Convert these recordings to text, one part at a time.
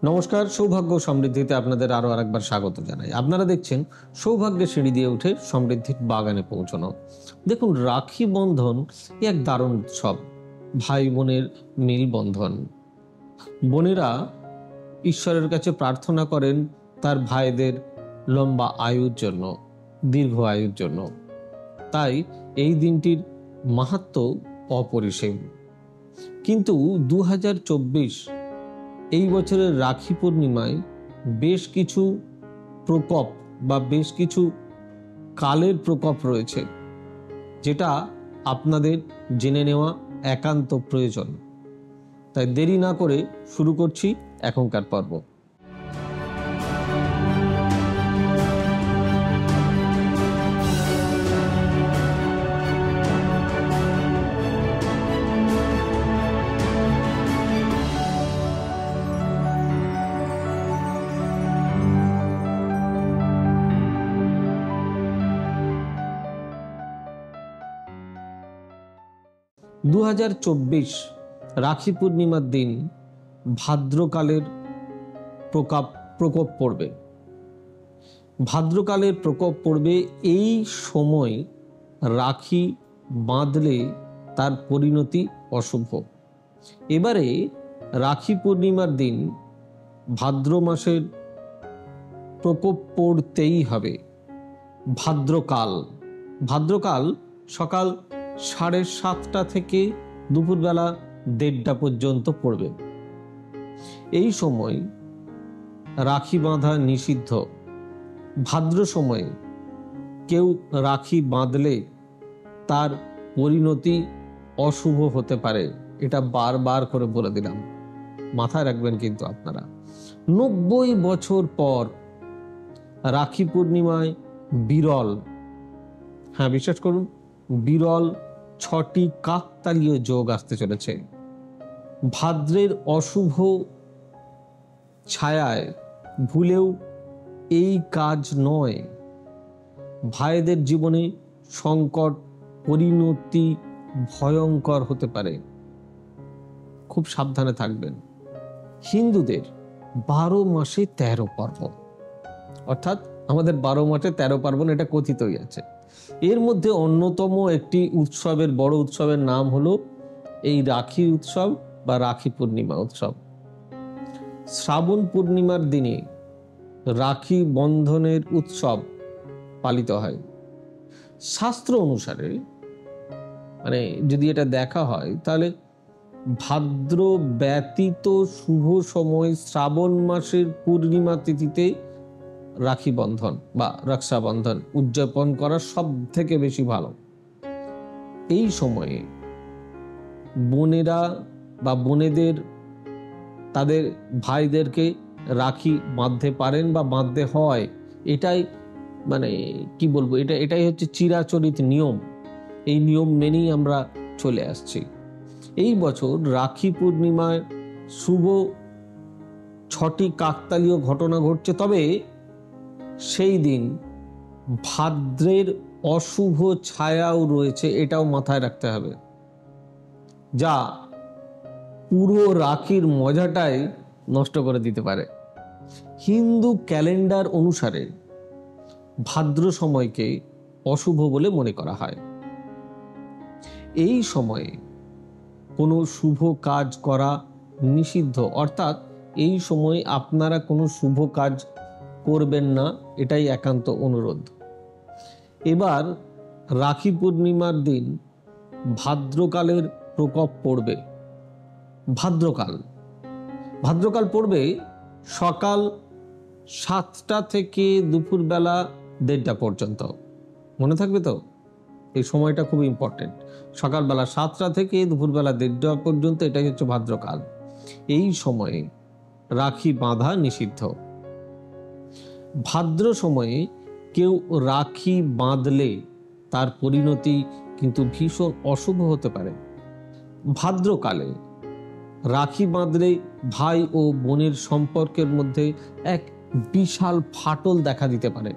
নমস্কার, সৌভাগ্য সমৃদ্ধিতে আপনাদের আরো আরেকবার স্বাগত জানাই। আপনারা দেখছেন সৌভাগ্যের সিঁড়ি দিয়ে উঠে সমৃদ্ধির বাগানে পৌঁছানো। দেখুন, রাখি বন্ধন এক দারুণ উৎসব, ভাই বোনের মিল বন্ধন। বোনেরা ঈশ্বরের কাছে প্রার্থনা করেন তার ভাইদের লম্বা আয়ুর জন্য, দীর্ঘ আয়ুর জন্য। তাই এই দিনটির মাহাত্ম্য অপরিসীম। কিন্তু 2024 এই বছরের রাখি পূর্ণিমায় বেশ কিছু প্রকোপ বা বেশ কিছু কালের প্রকোপ রয়েছে, যেটা আপনাদের জেনে নেওয়া একান্ত প্রয়োজন। তাই দেরি না করে শুরু করছি এখনকার পর্ব। দু রাখি পূর্ণিমার দিন ভাদ্রকালের প্রকোপ পড়বে। ভাদ্রকালের প্রকোপ পড়বে। এই সময় রাখি বাঁধলে তার পরিণতি অশুভ। এবারে রাখি পূর্ণিমার দিন ভাদ্র মাসের প্রকোপ পড়তেই হবে। ভাদ্রকাল সকাল 7:30 থেকে দুপুরবেলা 1:30 পর্যন্ত পড়বে। এই সময় রাখি বাঁধা নিষিদ্ধ। ভাদ্র সময়ে কেউ রাখি বাঁধলে তার পরিণতি অশুভ হতে পারে। এটা বারবার করে বলে দিলাম, মাথায় রাখবেন কিন্তু আপনারা। 90 বছর পর রাখি পূর্ণিমায় বিরল, হ্যাঁ বিশ্বাস করুন, বিরল 6টি কাকতালীয় যোগ আসতে চলেছে। ভাদ্রের অশুভ ছায়ায় ভুলেও এই কাজ নয়। ভাইদের জীবনে সংকট, পরিণতি ভয়ঙ্কর হতে পারে, খুব সাবধানে থাকবেন। হিন্দুদের 12 মাসে 13 পার্বণ, অর্থাৎ আমাদের 12 মাসে 13 পার্বণ, এটা কথিতই আছে। এর মধ্যে অন্যতম একটি উৎসবের, বড় উৎসবের নাম হলো এই রাখি উৎসব বা রাখি পূর্ণিমা উৎসব। শ্রাবণ পূর্ণিমার দিনে রাখি বন্ধনের উৎসব পালিত হয়। শাস্ত্র অনুসারে, মানে যদি এটা দেখা হয়, তাহলে ভাদ্র ব্যতীত শুভ সময় শ্রাবণ মাসের পূর্ণিমা তিথিতে রাখি বন্ধন বা রক্ষাবন্ধন উদযাপন করা সব থেকে বেশি ভালো। এই সময়ে বোনেরা বা বোনেদের তাদের ভাইদেরকে রাখি বাঁধতে পারেন বা বাঁধতে হয়। এটাই মানে কি বলবো, এটাই হচ্ছে চিরাচরিত নিয়ম। এই নিয়ম মেনেই আমরা চলে আসছি। এই বছর রাখি পূর্ণিমায় শুভ 6টি কাকতালীয় ঘটনা ঘটছে। তবে সেই দিন ভাদ্রের অশুভ ছায়াও রয়েছে, এটাও মাথায় রাখতে হবে, যা পুরো রাখির মজাটাই নষ্ট করে দিতে পারে। হিন্দু ক্যালেন্ডার অনুসারে ভাদ্র সময়কে অশুভ বলে মনে করা হয়। এই সময়ে কোনো শুভ কাজ করা নিষিদ্ধ, অর্থাৎ এই সময় আপনারা কোনো শুভ কাজ করবেন না, এটাই একান্ত অনুরোধ। এবার রাখি পূর্ণিমার দিন ভাদ্রকালের প্রকোপ পড়বে। ভাদ্রকাল পড়বে সকাল 7টা থেকে দুপুরবেলা 1:30 পর্যন্ত। মনে থাকবে তো, এই সময়টা খুব ইম্পর্টেন্ট। সকালবেলা 7টা থেকে দুপুরবেলা 1:30 পর্যন্ত, এটাই হচ্ছে ভাদ্রকাল। এই সময়ে রাখি বাঁধা নিষিদ্ধ। ভাদ্র সময়ে কেউ রাখি বাঁধলে তার পরিণতি কিন্তু ভীষণ অশুভ হতে পারে। ভাদ্রকালে রাখি বাঁধলে ভাই ও বোনের সম্পর্কের মধ্যে এক বিশাল ফাটল দেখা দিতে পারে।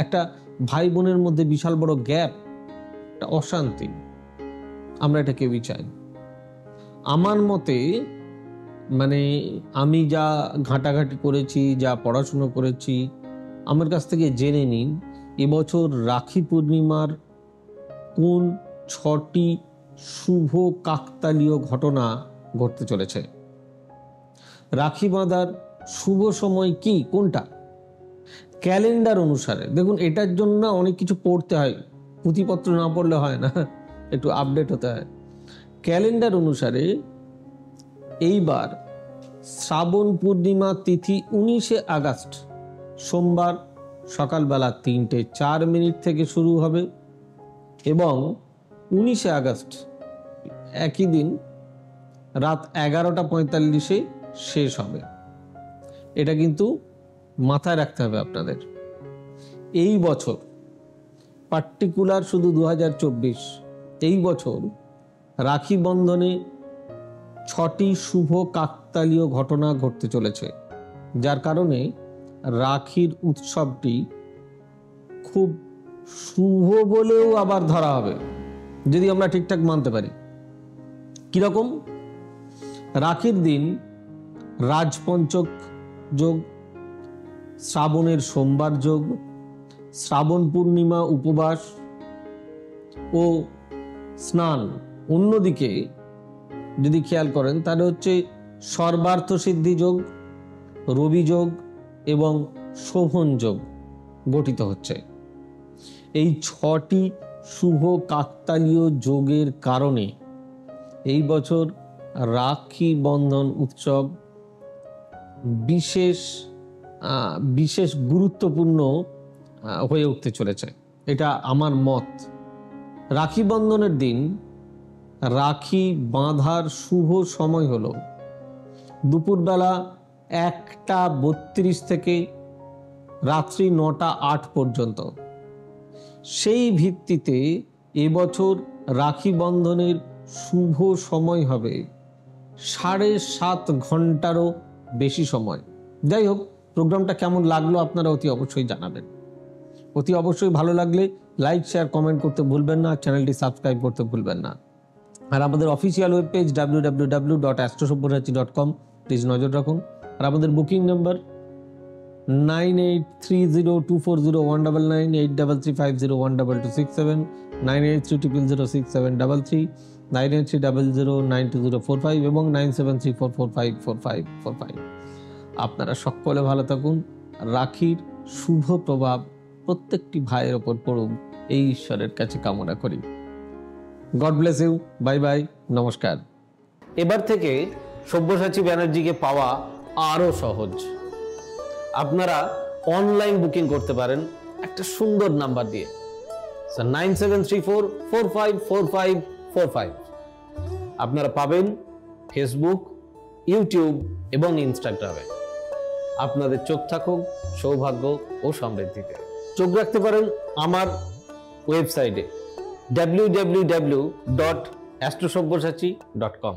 একটা ভাই বোনের মধ্যে বিশাল বড় গ্যাপ, একটা অশান্তি, আমরা এটা কেউই চাই। আমার মতে মানে আমি যা ঘাটাঘাটি করেছি, যা পড়াশুনো করেছি, আমার কাছ থেকে জেনে নিন এবছর রাখি পূর্ণিমার কোন 6টি শুভ কাকতালীয় ঘটনা ঘটতে চলেছে। রাখি বাঁধার শুভ সময় কি, কোনটা? ক্যালেন্ডার অনুসারে দেখুন, এটার জন্য অনেক কিছু পড়তে হয়, পুঁথিপত্র না পড়লে হয় না, একটু আপডেট হতে হয়। ক্যালেন্ডার অনুসারে এইবার শ্রাবণ পূর্ণিমা তিথি 19শে আগস্ট সোমবার সকালবেলা 3:04 থেকে শুরু হবে এবং 19শে আগস্ট একই দিন রাত 11:45 শেষ হবে। এটা কিন্তু মাথায় রাখতে হবে আপনাদের। এই বছর পার্টিকুলার শুধু 2024, এই বছর রাখি বন্ধনে 6টি শুভ কাকতালীয় ঘটনা ঘটতে চলেছে, যার কারণে রাখির উৎসবটি খুব শুভ বলেও আবার ধরা হবে যদি আমরা ঠিকঠাক মানতে পারি। কিরকম? রাখির দিন রাজপঞ্চক যোগ, শ্রাবণের সোমবার যোগ, শ্রাবণ পূর্ণিমা উপবাস ও স্নান। অন্যদিকে যদি খেয়াল করেন তাহলে হচ্ছে সর্বার্থ সিদ্ধি যোগ, রবি যোগ এবং শোভন যোগ গঠিত হচ্ছে। এই 6টি শুভ কাকতালীয় যোগের কারণে এই বছর রাখি বন্ধন উৎসব বিশেষ গুরুত্বপূর্ণ হয়ে উঠতে চলেছে, এটা আমার মত। রাখি বন্ধনের দিন রাখি বাঁধার শুভ সময় হলো দুপুরবেলা 1:32 থেকে রাত্রি 9:08 পর্যন্ত। সেই ভিত্তিতে এবছর রাখি বন্ধনের শুভ সময় হবে 7.5 ঘন্টারও বেশি সময়। যাই হোক, প্রোগ্রামটা কেমন লাগলো আপনারা অতি অবশ্যই জানাবেন। অতি অবশ্যই ভালো লাগলে লাইক, শেয়ার, কমেন্ট করতে ভুলবেন না, চ্যানেলটি সাবস্ক্রাইব করতে ভুলবেন না। আর আমাদের official web page www.astrosabbhysachi.com please নজর রাখুন। আর আমাদের বুকিং নাম্বার 9830240199, 8335012267, 9830067733, 9830092045 এবং 9734454545। আপনারা সকলে ভালো থাকুন। রাখির শুভ প্রভাব প্রত্যেকটি ভাইয়ের ওপর পড়ুক, এই ঈশ্বরের কাছে কামনা করি। God bless you. Bye bye, নমস্কার। এবার থেকে সব্যসাচী ব্যানার্জিকে পাওয়া আরো সহজ। আপনারা অনলাইন বুকিং করতে পারেন একটা সুন্দর নাম্বার দিয়ে, 9734454545। আপনারা পাবেন ফেসবুক, ইউটিউব এবং ইনস্টাগ্রামে। আপনাদের চোখ থাকুক সৌভাগ্য ও সমৃদ্ধিতে। চোখ রাখতে পারেন আমার ওয়েবসাইটে www.astrosabbhysachi.com।